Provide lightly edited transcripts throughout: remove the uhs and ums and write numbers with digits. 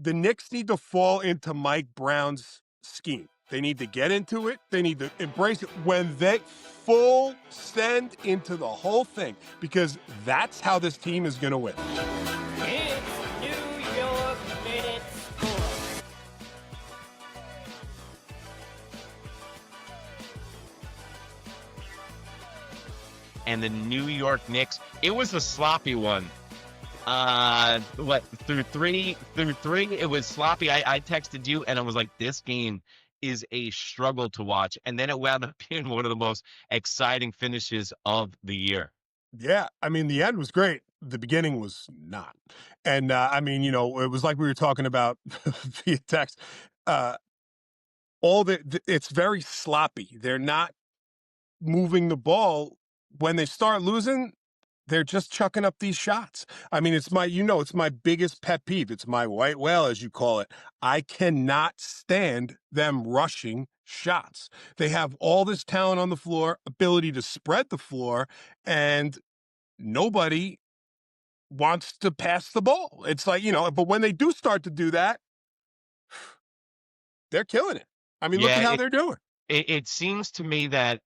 the Knicks need to fall into Mike Brown's scheme. They need to get into it. They need to embrace it when they full send into the whole thing, because that's how this team is going to win. It's New York Knicks. And the New York Knicks, it was a sloppy one. Through three, it was sloppy. I texted you and I was like, this game is a struggle to watch. And then it wound up being one of the most exciting finishes of the year. Yeah, I mean, the end was great. The beginning was not. And I mean, you know, it was like we were talking about via text. It's very sloppy. They're not moving the ball. When they start losing, they're just chucking up these shots. I mean, it's my biggest pet peeve. It's my white whale, as you call it. I cannot stand them rushing shots. They have all this talent on the floor, ability to spread the floor, and nobody wants to pass the ball. It's like, you know, but when they do start to do that, they're killing it. I mean, look at how they're doing. It seems to me that,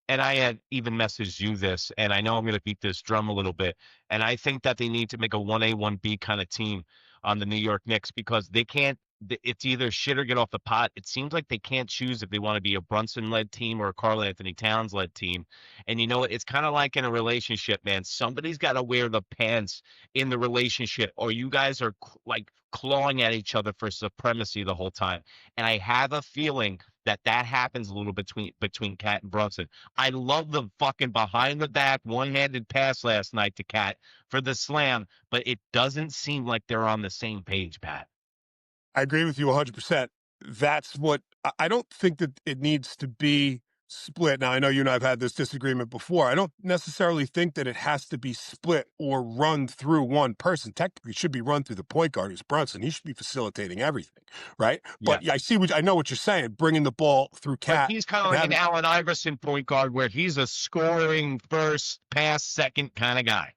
and I had even messaged you this, and I know I'm going to beat this drum a little bit, and I think that they need to make a 1A, 1B kind of team on the New York Knicks, because they can't, it's either shit or get off the pot. It seems like they can't choose if they want to be a Brunson-led team or a Karl Anthony Towns-led team. And you know, it's kind of like in a relationship, man. Somebody's got to wear the pants in the relationship, or you guys are like clawing at each other for supremacy the whole time. And I have a feeling that happens a little between Cat and Brunson. I love the fucking behind the back one-handed pass last night to Cat for the slam, but it doesn't seem like they're on the same page, Pat. I agree with you 100%. That's what I don't think that it needs to be split. Now, I know you and I have had this disagreement before. I don't necessarily think that it has to be split or run through one person. Technically, it should be run through the point guard, who's Brunson. He should be facilitating everything, right? Yeah. But I know what you're saying, bringing the ball through Cat. Like he's kind of like an Allen Iverson point guard, where he's a scoring first, pass second kind of guy.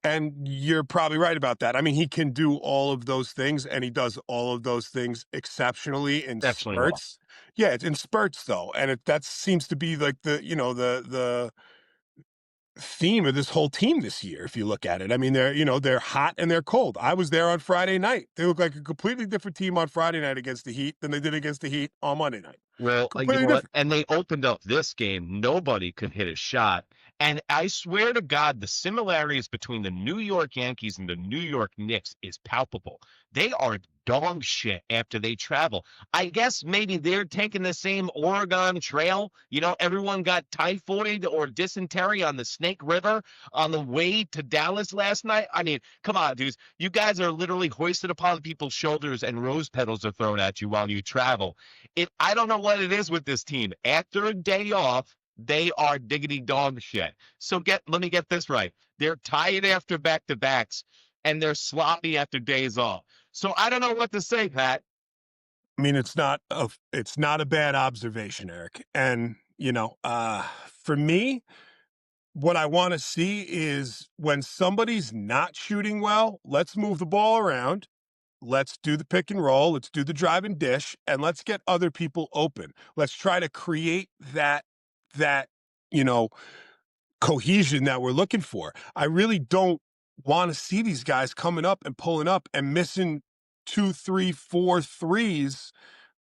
And you're probably right about that. I mean, he can do all of those things, and he does all of those things exceptionally in spurts. Well. Yeah, it's in spurts though, and that seems to be like the theme of this whole team this year. If you look at it, I mean, they're hot and they're cold. I was there on Friday night. They look like a completely different team on Friday night against the Heat than they did against the Heat on Monday night. Well, you know what? And they opened up this game. Nobody could hit a shot. And I swear to God, the similarities between the New York Yankees and the New York Knicks is palpable. They are dog shit after they travel. I guess maybe they're taking the same Oregon Trail. You know, everyone got typhoid or dysentery on the Snake River on the way to Dallas last night. I mean, come on, dudes. You guys are literally hoisted upon people's shoulders and rose petals are thrown at you while you travel. I don't know what it is with this team. After a day off, they are diggity dog shit. So let me get this right. They're tired after back-to-backs, and they're sloppy after days off. So I don't know what to say, Pat. I mean, it's not a bad observation, Eric. And, you know, for me, what I want to see is when somebody's not shooting well, let's move the ball around. Let's do the pick and roll. Let's do the drive and dish, and let's get other people open. Let's try to create that, you know, cohesion that we're looking for. I really don't want to see these guys coming up and pulling up and missing 2, 3, 4 threes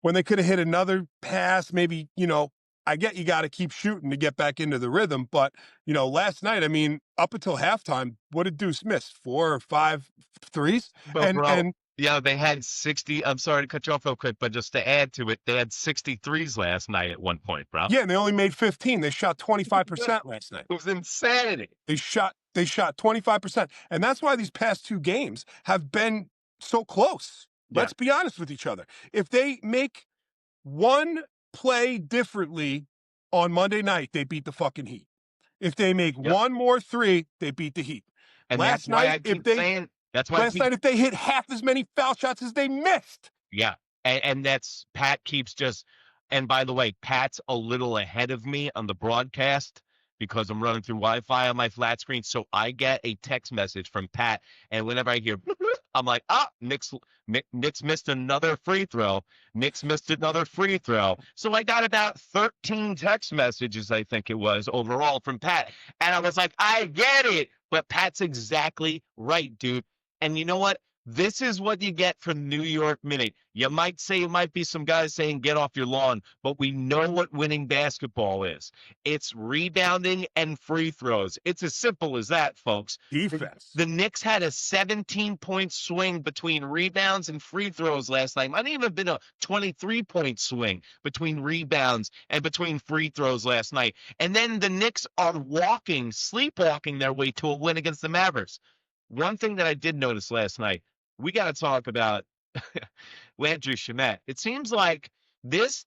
when they could have hit another pass. Maybe, you know, I get you got to keep shooting to get back into the rhythm. But, you know, last night, I mean, up until halftime, what did Deuce miss? 4 or 5 threes? Yeah, they had 60. I'm sorry to cut you off real quick, but just to add to it, they had 63s last night at one point, bro. Yeah, and they only made 15. They shot 25% last night. It was insanity. They shot 25%. And that's why these past 2 games have been so close. Yeah. Let's be honest with each other. If they make one play differently on Monday night, they beat the fucking Heat. If they make one more 3, they beat the Heat. And last night, if they hit half as many foul shots as they missed. Yeah. And that's Pat keeps just, and by the way, Pat's a little ahead of me on the broadcast because I'm running through Wi-Fi on my flat screen. So I get a text message from Pat. And whenever I hear, I'm like, Knicks Knicks missed another free throw. Knicks missed another free throw. So I got about 13 text messages, I think it was, overall from Pat. And I was like, I get it. But Pat's exactly right, dude. And you know what? This is what you get from New York Minute. You might say, it might be some guys saying, get off your lawn, but we know what winning basketball is. It's rebounding and free throws. It's as simple as that, folks. Defense. The Knicks had a 17-point swing between rebounds and free throws last night. Might even been a 23-point swing between rebounds and between free throws last night. And then the Knicks are sleepwalking their way to a win against the Mavericks. One thing that I did notice last night, we got to talk about Landry Shamet. It seems like this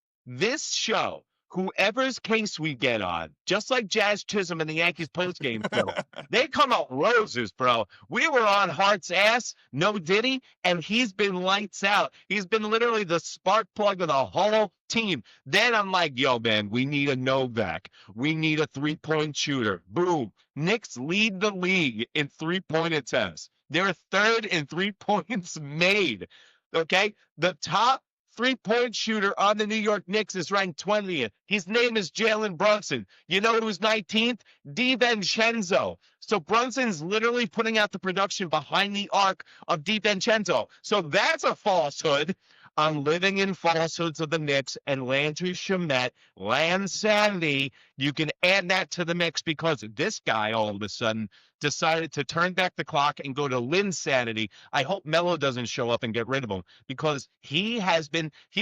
show, whoever's case we get on, just like Jazz Chisholm and the Yankees postgame show, they come out roses, bro. We were on Hart's ass, no Diddy, and he's been lights out. He's been literally the spark plug of the whole team. Then I'm like, yo, man, we need a Novak. We need a three-point shooter. Boom. Knicks lead the league in three-point attempts. They're third in 3 points made. Okay? The top three-point shooter on the New York Knicks is ranked 20th. His name is Jalen Brunson. You know who's 19th? DiVincenzo. So Brunson's literally putting out the production behind the arc of DiVincenzo. So that's a falsehood. I'm living in falsehoods of the Knicks and Landry Shamet, Linsanity. You can add that to the mix because this guy all of a sudden decided to turn back the clock and go to Linsanity. I hope Melo doesn't show up and get rid of him because he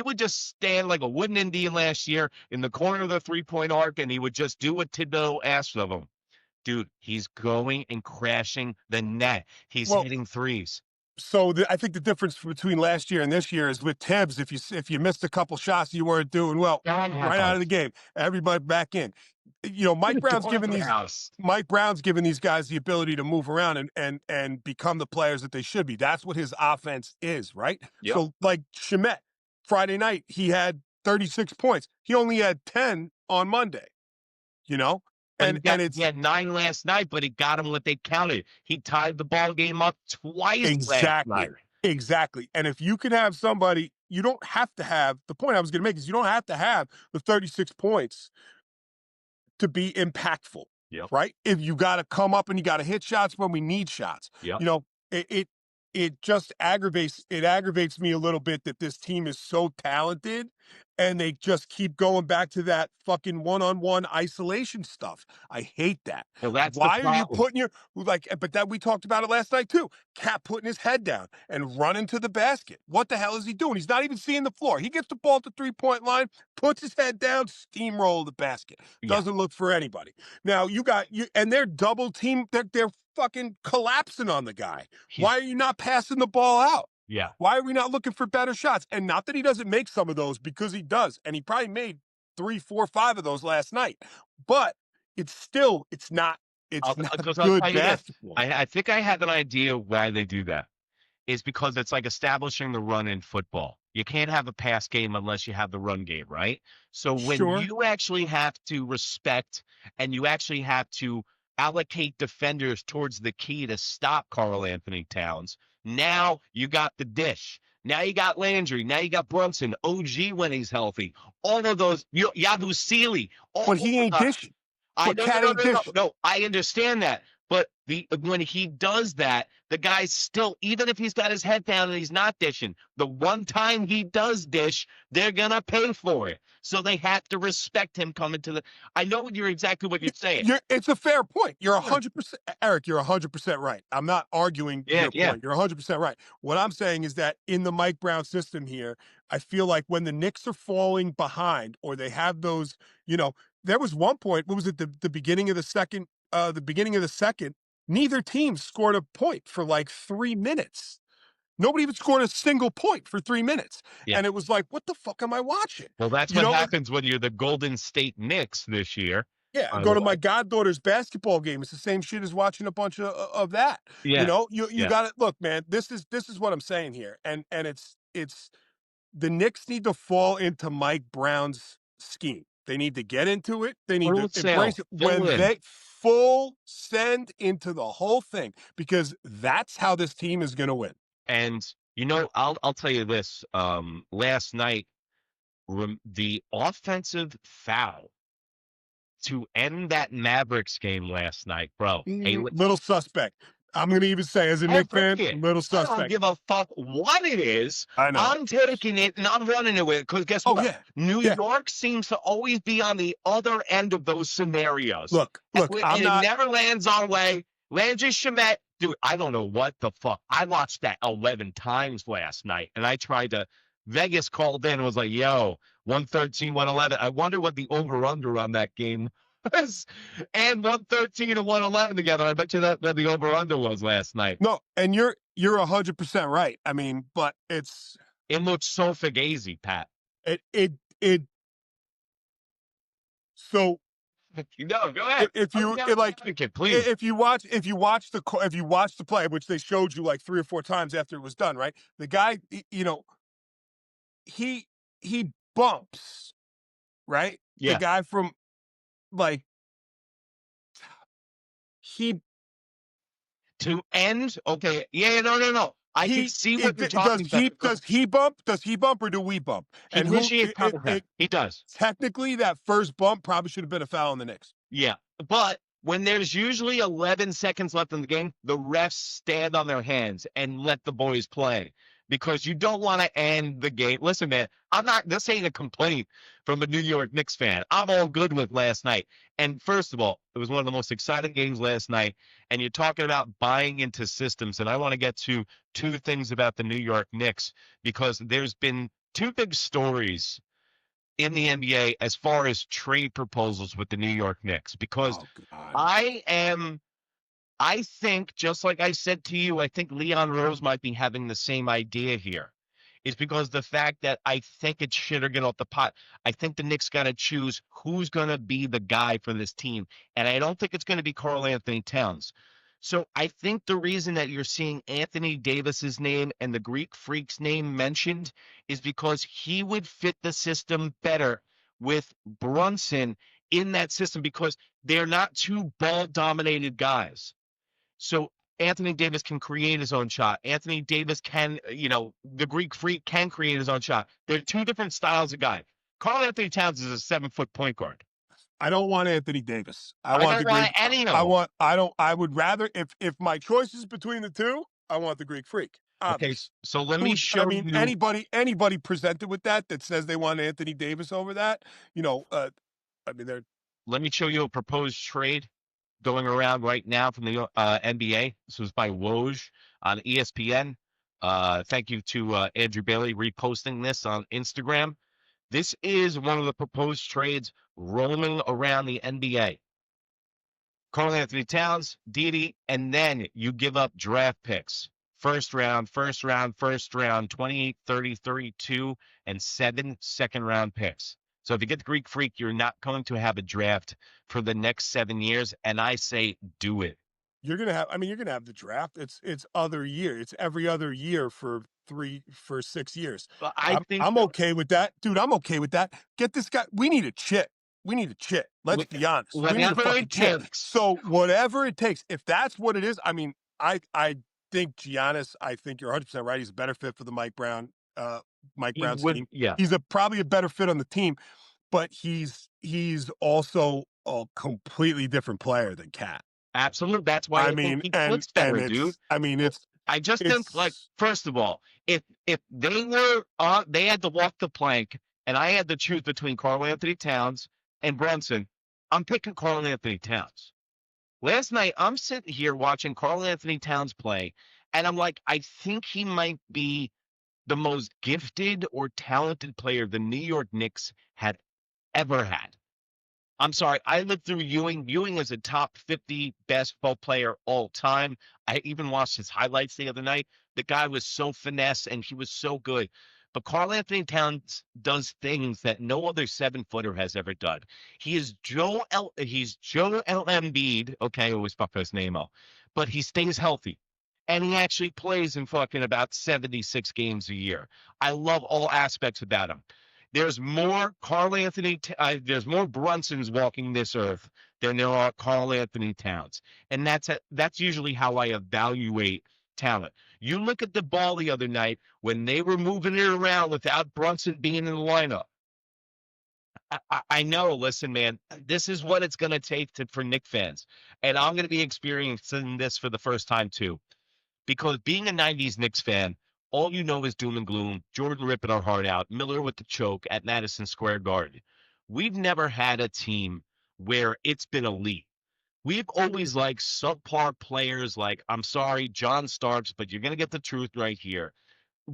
would just stand like a wooden Indian last year in the corner of the three-point arc and he would just do what Thibodeau asked of him. Dude, he's going and crashing the net. He's hitting threes. So I think the difference between last year and this year is with Thibs. If you missed a couple shots, you weren't doing well. Right out of the game, everybody back in. You know, Mike Brown's giving these guys the ability to move around and become the players that they should be. That's what his offense is, right? Yep. So like Shamet, Friday night he had 36 points. He only had 10 on Monday. You know. He had 9 last night, but he got them what they counted. He tied the ball game up twice last night. Exactly. And if you can have somebody, you don't have to have, the point I was going to make is you don't have to have the 36 points to be impactful, right? If you got to come up and you got to hit shots when we need shots. You know, it just aggravates me a little bit that this team is so talented and they just keep going back to that fucking one-on-one isolation stuff. I hate that. Well, that's why are you putting but that we talked about it last night too. Cat putting his head down and running to the basket. What the hell is he doing? He's not even seeing the floor. He gets the ball at the three-point line, puts his head down, steamroll the basket. Doesn't look for anybody. Now and they're double team. They're fucking collapsing on the guy. Why are you not passing the ball out? Why are we not looking for better shots? And not that he doesn't make some of those, because he does. And he probably made 3, 4, 5 of those last night. But it's not good basketball. I think I have an idea why they do that. It's because it's like establishing the run in football. You can't have a pass game unless you have the run game, right? So when you actually have to respect and you actually have to allocate defenders towards the key to stop Karl Anthony Towns, now you got the dish. Now you got Landry. Now you got Brunson. OG when he's healthy. All of those. Yabu Sealy. But he ain't dishing. No, I understand that. But when he does that, the guy's still, even if he's got his head down and he's not dishing, the one time he does dish, they're going to pay for it. So they have to respect him coming to the. I know exactly what you're saying. It's a fair point. You're 100%, Eric, you're 100% right. I'm not arguing your point. You're 100% right. What I'm saying is that in the Mike Brown system here, I feel like when the Knicks are falling behind or they have those, there was one point, what was it, the beginning of the second, neither team scored a point for like 3 minutes. Nobody even scored a single point for 3 minutes. And it was like, what the fuck am I watching? Well, that's what happens when you're the Golden State Knicks this year. I go to my goddaughter's basketball game. It's the same shit as watching a bunch of that. You got to look, man, this is what I'm saying here. And it's the Knicks need to fall into Mike Brown's scheme. They need to get into it. They need to embrace it when they full send into the whole thing, because that's how this team is going to win. And I'll tell you this. Last night, the offensive foul to end that Mavericks game last night, bro. Little suspect. I'm going to even say, as a Knicks fan, little I don't suspect. give a fuck what it is. I know. I'm taking it and I'm running it with it because guess Oh, what? yeah. New Yeah. York seems to always be on the other end of those scenarios. Look, and I'm it not. never lands our way. Landry Shamet, dude, I don't know what the fuck. I watched that 11 times last night and I tried to. Vegas called in and was like, yo, 113, 111. I wonder what the over under on that game was. And 113 and 111 together. I bet you that the over under was last night. No, and you're 100% right. I mean, but it looks so fugazi, Pat. So no, go ahead. If you please. if you watch the play, which they showed you like 3 or 4 times after it was done, right? The guy, he bumps, right? Yeah. The guy from like to end. Okay. Yeah. No. I can see what you're talking about. Does he bump? Does he bump or do we bump? He initiates contact. He does. Technically, that first bump probably should have been a foul on the Knicks. Yeah, but when there's usually 11 seconds left in the game, the refs stand on their hands and let the boys play because you don't want to end the game. Listen, man, this ain't a complaint from a New York Knicks fan. I'm all good with last night. And first of all, it was one of the most exciting games last night. And you're talking about buying into systems. And I want to get to 2 things about the New York Knicks because there's been 2 big stories in the NBA as far as trade proposals with the New York Knicks because I think, just like I said to you, I think Leon Rose might be having the same idea here. It's because the fact that I think it's shit or get off the pot. I think the Knicks got to choose who's going to be the guy for this team. And I don't think it's going to be Karl-Anthony Towns. So I think the reason that you're seeing Anthony Davis's name and the Greek Freak's name mentioned is because he would fit the system better with Brunson in that system because they're not 2 ball-dominated guys. So Anthony Davis can create his own shot. Anthony Davis can, the Greek Freak can create his own shot. They're 2 different styles of guy. Karl-Anthony Towns is a 7-foot point guard. I don't want Anthony Davis. I would rather, if my choice is between the 2, I want the Greek Freak. Okay, so let me show you. Anybody presented with that says they want Anthony Davis over that, they're. Let me show you a proposed trade going around right now from the NBA. This was by Woj on ESPN. Thank you to Andrew Bailey reposting this on Instagram. This is one of the proposed trades rolling around the NBA. Karl-Anthony Towns, Didi, and then you give up draft picks. First round, 28, 30, 32, and 7 second-round picks. So if you get the Greek Freak, you're not going to have a draft for the next 7 years, and I say do it. You're gonna have the draft. It's other year. It's every other year for 6 years. But I'm okay with that, dude. I'm okay with that. Get this guy. We need a chit. Let's be honest. We need a fucking chit. So whatever it takes, if that's what it is. I mean, I think Giannis. I think you're 100% right. He's a better fit for the Mike Brown's team. Yeah, he's probably a better fit on the team, but he's also a completely different player than Cat. Absolutely. That's why I think he looks better, dude. I just think, like, first of all, if they were they had to walk the plank and I had to choose between Karl-Anthony Towns and Brunson, I'm picking Karl-Anthony Towns. Last night, I'm sitting here watching Karl-Anthony Towns play, and I'm like, I think he might be the most gifted or talented player the New York Knicks had ever had. I'm sorry, I lived through Ewing. Ewing is a top 50 best ball player all time. I even watched his highlights the other night. The guy was so finesse and he was so good. But Karl-Anthony Towns does things that no other 7-footer has ever done. He's Joel Embiid. Okay, I always fuck his name up. But he stays healthy. And he actually plays in fucking about 76 games a year. I love all aspects about him. There's more there's more Brunsons walking this earth than there are Karl-Anthony Towns. And that's usually how I evaluate talent. You look at the ball the other night when they were moving it around without Brunson being in the lineup. I know, listen, man, this is what it's going to take for Knicks fans. And I'm going to be experiencing this for the first time, too. Because being a 90s Knicks fan, all you know is doom and gloom, Jordan ripping our heart out, Miller with the choke at Madison Square Garden. We've never had a team where it's been elite. We've always liked subpar players like, I'm sorry, John Starks, but you're going to get the truth right here.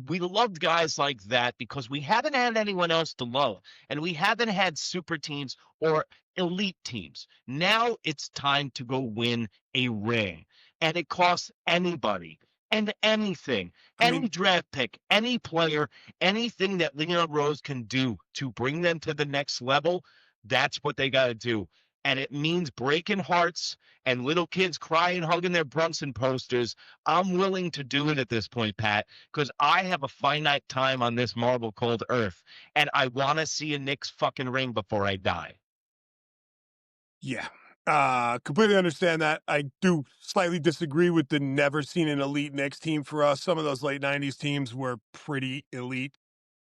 We loved guys like that because we haven't had anyone else to love, and we haven't had super teams or elite teams. Now it's time to go win a ring, and it costs anybody and anything, I mean, any draft pick, any player, anything that Leon Rose can do to bring them to the next level. That's what they got to do. And it means breaking hearts and little kids crying, hugging their Brunson posters. I'm willing to do it at this point, Pat, because I have a finite time on this marble called Earth, and I want to see a Knicks fucking ring before I die. yeah. Completely understand that. I do slightly disagree with the never seen an elite Knicks team for us. Some of those late 90s teams were pretty elite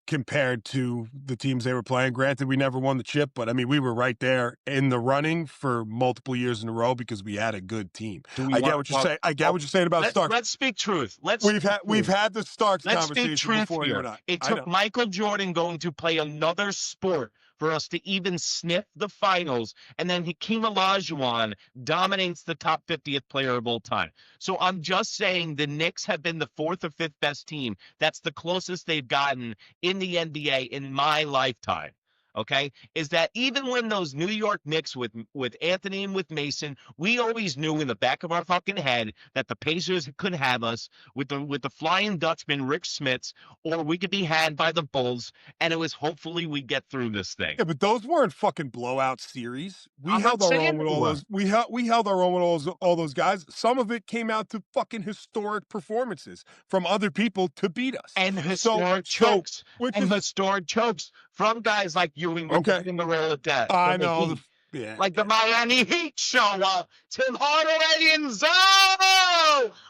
compared to the teams they were playing. Granted, we never won the chip, but I mean, we were right there in the running for multiple years in a row because we had a good team. I get what you're saying. I get what you're saying about Starks. Let's speak truth. We've had the Starks Let's conversation speak truth before, here. you and I. It took Michael Jordan going to play another sport for us to even sniff the finals, and then Hakeem Olajuwon dominates the top 50th player of all time. So I'm just saying the Knicks have been the fourth or fifth best team. That's the closest they've gotten in the NBA in my lifetime. Okay, is that even when those New York Knicks with Anthony and with Mason, we always knew in the back of our fucking head that the Pacers could have us with the Flying Dutchman Rick Smits, or we could be had by the Bulls, and it was hopefully we get through this thing. Yeah, but those weren't fucking blowout series. We I'm held not our saying own with they all were. those. We held our own with all those guys. Some of it came out to fucking historic performances from other people to beat us. And historic chokes. Which And is historic chokes from guys like Ewing okay. in the Roll of Death. I know. Like the Miami Heat show up. Tim Hardaway and Zo!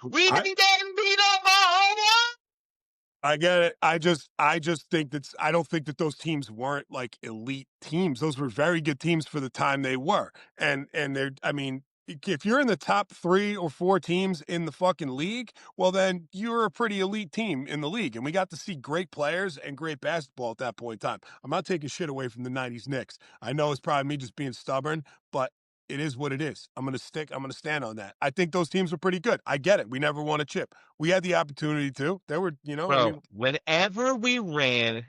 We didn't beat Oklahoma! I get it. I just think I don't think that those teams weren't like elite teams. Those were very good teams for the time they were. And they're, I mean, if you're in the top 3 or 4 teams in the fucking league, well, then you're a pretty elite team in the league. And we got to see great players and great basketball at that point in time. I'm not taking shit away from the 90s Knicks. I know it's probably me just being stubborn, but it is what it is. I'm going to stand on that. I think those teams were pretty good. I get it. We never won a chip. We had the opportunity to. There were, Bro, I mean, whenever we ran,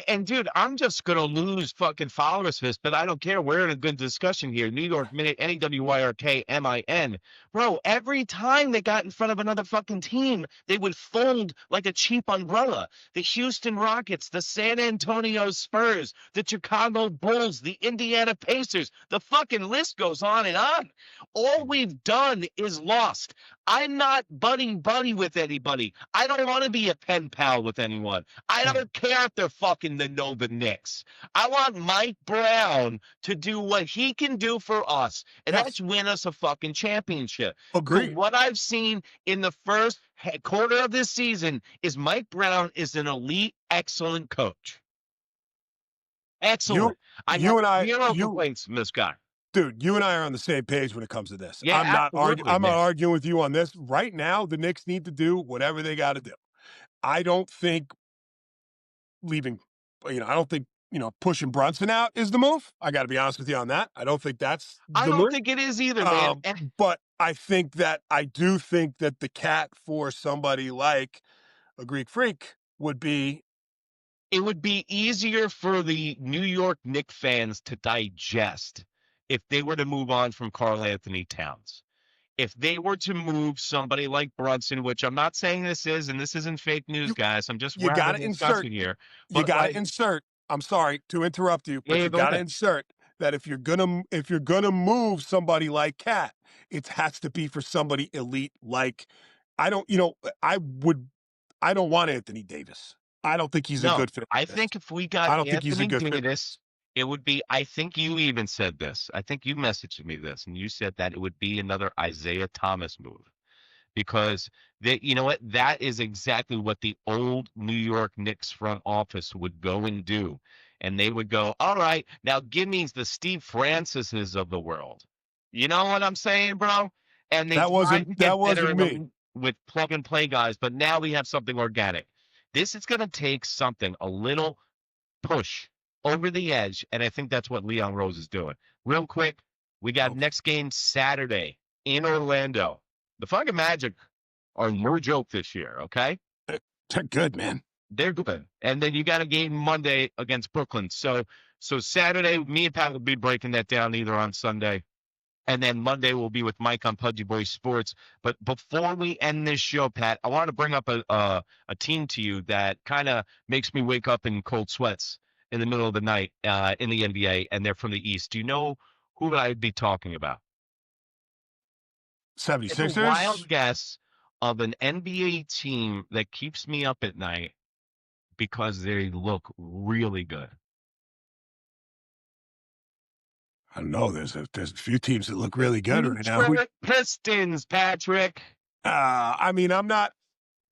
and dude, I'm just going to lose fucking followers for this, but I don't care. We're in a good discussion here. New York Minute, NEWYRKMIN. Bro, every time they got in front of another fucking team, they would fold like a cheap umbrella. The Houston Rockets, the San Antonio Spurs, the Chicago Bulls, the Indiana Pacers. The fucking list goes on and on. All we've done is lost. I'm not buddy with anybody. I don't want to be a pen pal with anyone. I don't care if they're fucking the Nova Knicks. I want Mike Brown to do what he can do for us, and that's win us a fucking championship. Agreed. What I've seen in the first quarter of this season is Mike Brown is an elite, excellent coach. Excellent. I have zero complaints from this guy. Dude, you and I are on the same page when it comes to this. Yeah, I'm not arguing with you on this. Right now, the Knicks need to do whatever they got to do. I don't think pushing Brunson out is the move. I got to be honest with you on that. I don't think that's the move. I don't think it is either, man. But I do think that the cat for somebody like a Greek Freak would be. It would be easier for the New York Knicks fans to digest if they were to move on from Karl Anthony Towns. If they were to move somebody like Brunson, which I'm not saying this is, and this isn't fake news, guys. I'm just you got to insert here. You got to insert. I'm sorry to interrupt you, but you got to insert that if you're gonna move somebody like Cat, it has to be for somebody elite. Like I don't want Anthony Davis. I don't think he's a good fit. I think if we got Anthony Davis, it would be, I think you even said this. I think you messaged me this, and you said that it would be another Isaiah Thomas move. because you know what? That is exactly what the old New York Knicks front office would go and do. And they would go, all right, now give me the Steve Francis's of the world. You know what I'm saying, bro? And they tried to That get better wasn't in me. with plug and play guys, but now we have something organic. This is going to take something, a little push over the edge, and I think that's what Leon Rose is doing. Real quick, we got Okay. next game Saturday in Orlando. The fucking Magic are no joke this year, okay? They're good, man. They're good. And then you got a game Monday against Brooklyn. So Saturday, me and Pat will be breaking that down either on Sunday. And then Monday will be with Mike on Pudgy Boy Sports. But before we end this show, Pat, I want to bring up a team to you that kind of makes me wake up in cold sweats in the middle of the night in the NBA, and they're from the East. Do you know who I'd be talking about? It's a 76ers? wild guess of an NBA team that keeps me up at night because they look really good. I don't know. There's a few teams that look really good right now. Detroit Pistons, Patrick. I mean, I'm not.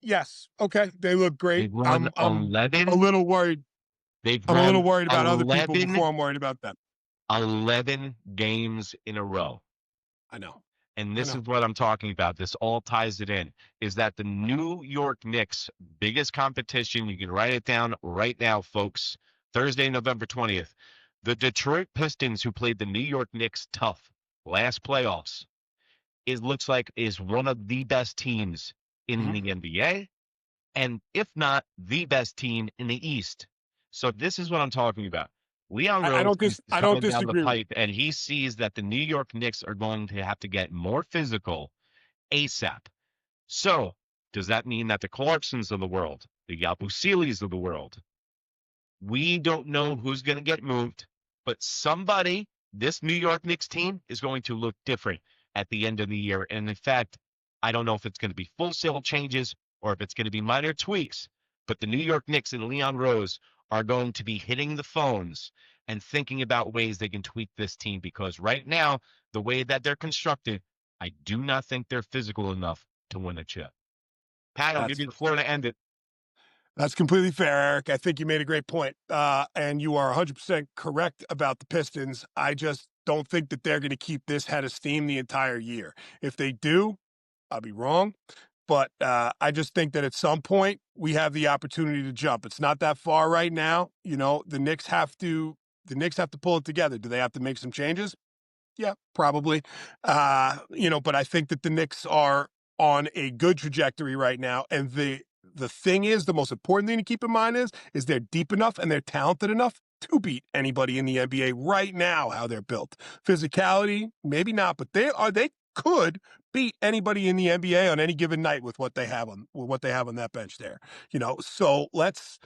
Yes, okay, they look great. They've run I'm 11. a little worried. They've I'm a little run worried about other people 11 before I'm worried about them. 11 games in a row. I know. And this is what I'm talking about. This all ties it in. Is that the New York Knicks' biggest competition? You can write it down right now, folks. Thursday, November 20th. The Detroit Pistons, who played the New York Knicks tough last playoffs, looks like is one of the best teams in the NBA, and if not the best team in the East. So this is what I'm talking about. Leon Rose is coming down the pipe, and he sees that the New York Knicks are going to have to get more physical ASAP. So does that mean that the Clarksons of the world, the Yabusilis of the world, we don't know who's going to get moved, but somebody, this New York Knicks team is going to look different at the end of the year. And in fact, I don't know if it's going to be full-scale changes or if it's going to be minor tweaks, but the New York Knicks and Leon Rose are going to be hitting the phones and thinking about ways they can tweak this team, because right now, the way that they're constructed, I do not think they're physical enough to win a chip. Pat, I'll give you the floor to end it. That's completely fair, Eric. I think you made a great point. And you are 100% correct about the Pistons. I just don't think that they're going to keep this head of steam the entire year. If they do, I'll be wrong. But I just think that at some point we have the opportunity to jump. It's not that far right now. You know, the Knicks have to pull it together. Do they have to make some changes? Yeah, probably. You know, but I think that the Knicks are on a good trajectory right now. And the thing is, the most important thing to keep in mind is they're deep enough and they're talented enough to beat anybody in the NBA right now, how they're built. Physicality, maybe not, but they could beat anybody in the NBA on any given night with what they have on that bench there. You know, so let's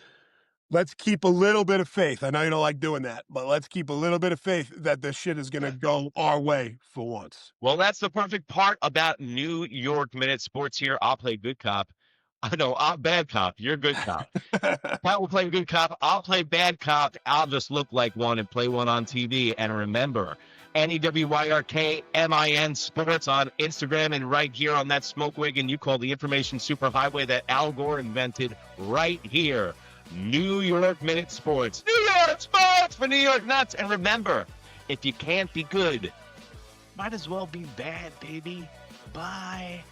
keep a little bit of faith. I know you don't like doing that, but let's keep a little bit of faith that this shit is going to go our way for once. Well, that's the perfect part about New York Minute Sports here. I'll play good cop. I know I'm bad cop. You're good cop. Pat will play good cop. I'll play bad cop. I'll just look like one and play one on TV. And remember, NEWYRKMIN Sports on Instagram and right here on that smoke wagon you call the information superhighway that Al Gore invented right here. New York Minute Sports. New York Sports for New York Nuts. And remember, if you can't be good, might as well be bad, baby. Bye.